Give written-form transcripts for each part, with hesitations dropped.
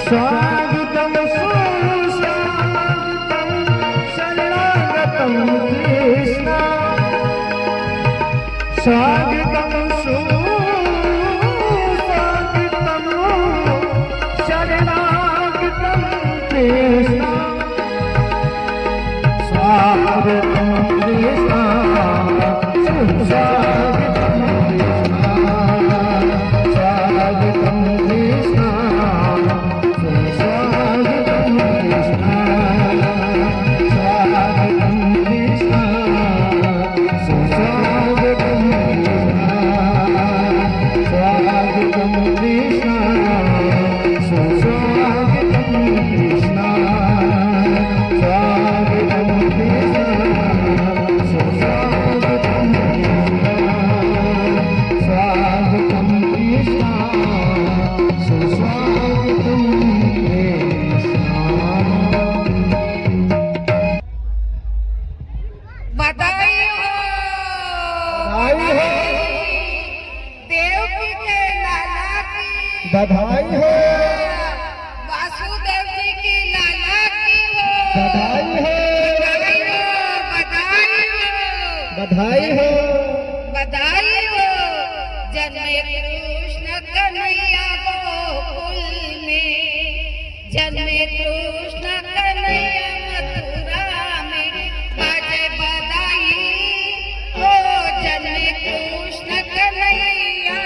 स्वागतं सुस्वागतं शरणागतं कृष्ण स्वागतं सुस्वागतं शरणागतं कृष्ण स्वागतं कृष्ण सुस्वागतं स्वागतं कृष्ण बधाई हो वासुदेव जी की लाला की हो बधाई हो बधाई बधाई हो हो बधाई हो जन्मे कृष्ण कन्हैया गोकुल में जन्मे कृष्ण कन्हैया मथुरा में बाजे बधाई हो जन्मे कृष्ण कन्हैया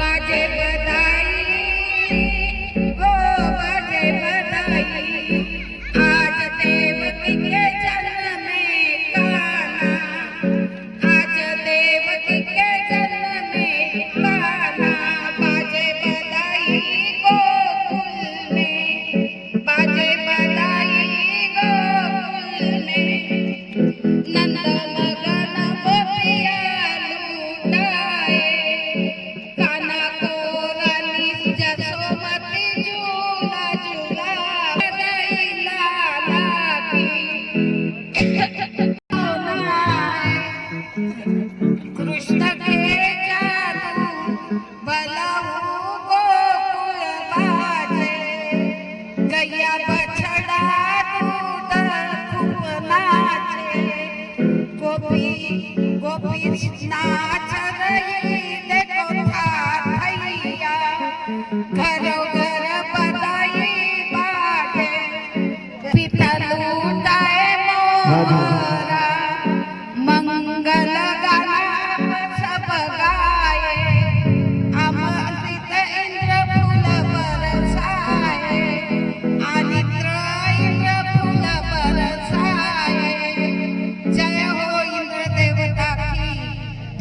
बाजे बधाई हो बाजे बधाई आज देवकी के जन्म में कान्हा आज देवकी के जन्म में कान्हा बाजे बधाई गोकुल में बाजे बधाई गोकुल में नंद मगन गोपिया लूटाए कान्हा को रानी जसोमती झूला झूला बधाई लाला की कृष्ण के जानू बलहु गोकुल बाजे गैया बछड़ा दूध खूब नाचे गोपी गोपी नाच रही देखो थाथैया घरों घर बधाई बाजे पिता लूटाए मोरा मंगल गाना सब गाए अमृत इंद्र फूल बरसाए आदित्य इंद्र फूल बरसाए जय हो इंद्र देवता की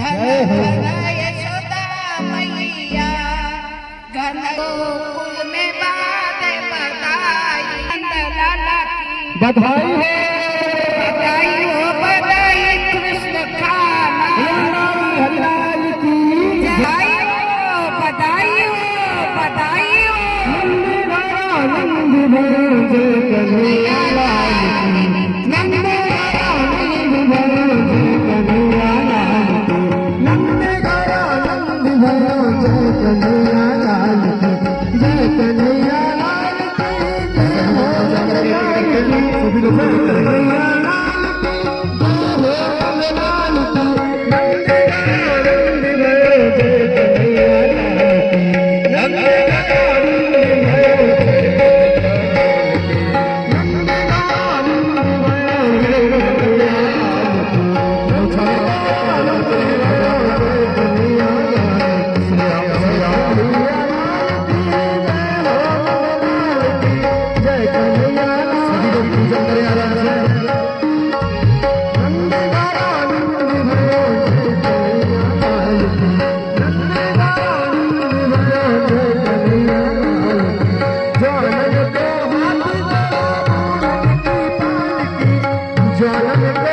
धन धन यशोदा मैया घन गोकुल में बाजे बधाई नंद लाला की बधाई हो बधाई हो बधाई कृष्ण खाना हरिलाल की बधाई हो बधाई हो बधाई हो नंद भोज कन्हैया लाल की नंद भोज कन्हैया लाल की जय कन्हैया लाल की जय कन्हैया लाल की जय हो ज्वाला में